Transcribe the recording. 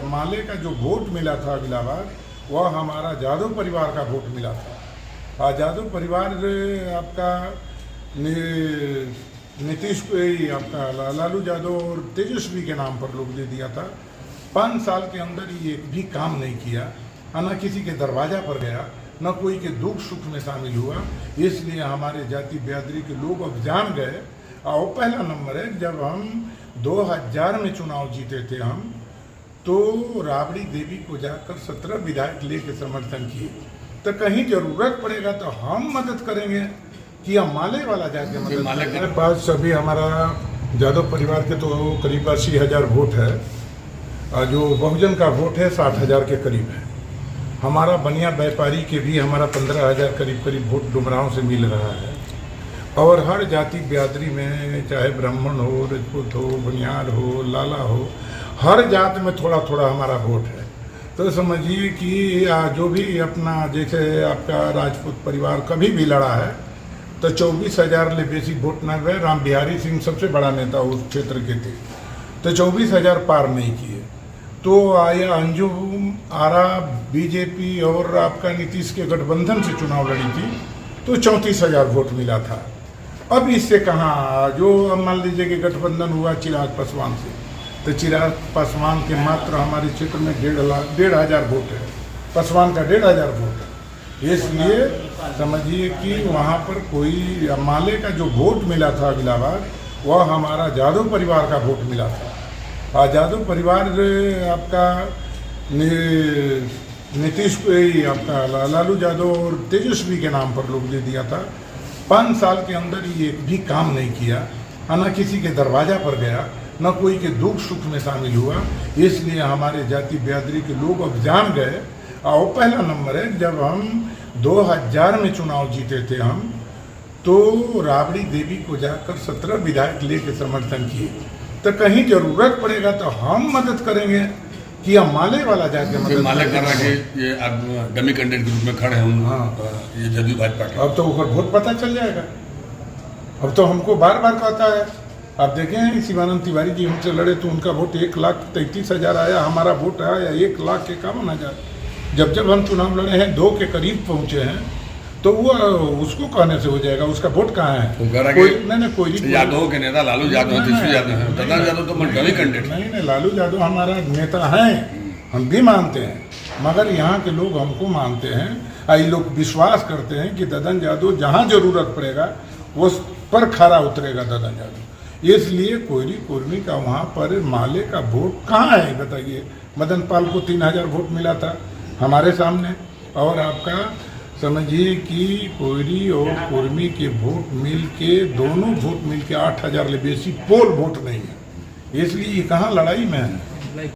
माले का जो वोट मिला था अगला बार, वह हमारा यादव परिवार का वोट मिला था। और यादव परिवार आपका नीतीश आपका लालू यादव और तेजस्वी के नाम पर लोग दे दिया था। 5 साल के अंदर ही एक भी काम नहीं किया, न किसी के दरवाजा पर गया, न कोई के दुख सुख में शामिल हुआ। इसलिए हमारे जाति बिरादरी के लोग अब जान गए। और पहला नंबर है, जब हम 2000 में चुनाव जीते थे हम, तो राबड़ी देवी को जाकर 17 विधायक लेके समर्थन किए। तो कहीं जरूरत पड़ेगा तो हम मदद करेंगे कि हम माले वाला जाके मदद। हमारे पास सभी हमारा यादव परिवार के तो करीब 80,000 वोट है, और जो बहुजन का वोट है 60,000 के करीब है। हमारा बनिया व्यापारी के भी हमारा 15,000 करीब वोट डुमराव से मिल रहा है। और हर जाति बिरादरी में, चाहे ब्राह्मण हो, राजपूत हो, बनियार हो, लाला हो, हर जात में थोड़ा थोड़ा हमारा वोट है। तो समझिए कि जो भी अपना, जैसे आपका राजपूत परिवार कभी भी लड़ा है तो 24,000 ले बेसी वोट न गए। राम बिहारी सिंह सबसे बड़ा नेता उस क्षेत्र के थे, तो 24,000 पार नहीं किए। तो आया अंजुम आरा बीजेपी और आपका नीतीश के गठबंधन से चुनाव लड़ी थी, तो 34,000 वोट मिला था। अब इससे कहाँ, जो मान लीजिए कि गठबंधन हुआ चिराग पासवान से, तो चिराग पासवान के मात्र हमारे क्षेत्र में 1,500 वोट है, पासवान का 1,500 वोट है। इसलिए समझिए कि वहाँ पर कोई माले का जो वोट मिला था अगला बार, वह हमारा यादव परिवार का वोट मिला था। और यादव परिवार आपका नीतीश आपका लालू यादव और तेजस्वी के नाम पर लोग दे दिया था। 5 साल के अंदर ही एक भी काम नहीं किया, न किसी के दरवाजा पर गया, न कोई के दुख सुख में शामिल हुआ। इसलिए हमारे जाति बिरादरी के लोग अब जान गए। और पहला नंबर है, जब हम 2000 में चुनाव जीते थे हम, तो राबड़ी देवी को जाकर 17 विधायक लेके समर्थन किए। तो कहीं जरूरत पड़ेगा तो हम मदद करेंगे कि हम माले वाला जाके मदद। माले कर रहा कि ये आप डमी कैंडिडेट के रूप में खड़े हैं। हाँ, ये जदयू भाजपा के। अब तो ऊपर बहुत पता चल जाएगा। अब तो हमको बार बार कहता है, आप देखें शिवानंद तिवारी जी हमसे लड़े तो उनका वोट 1,33,000 आया, हमारा वोट आया 1,51,000। जब हम चुनाव लड़े हैं 2 के करीब पहुंचे हैं, तो वो उसको कहने से हो जाएगा, उसका वोट कहाँ है? कोई यादव के नेता लालू यादव हैं, ददन यादव तो डमी कैंडिडेट। नहीं, लालू यादव हमारा नेता हैं, हम भी मानते हैं, मगर यहाँ के लोग हमको मानते हैं। ये लोग विश्वास करते हैं कि ददन यादव जहाँ जरूरत पड़ेगा वो पर खरा उतरेगा ददन यादव। इसलिए कोयरी कुर्मी का वहाँ पर माले का वोट कहाँ है बताइए? मदन पाल को 3,000 वोट मिला था हमारे सामने। और आपका समझिए कि कोयरी और कुर्मी के वोट मिल के, दोनों वोट मिल के 8,000 ले बेसी पोल वोट नहीं है। इसलिए ये कहाँ लड़ाई में है।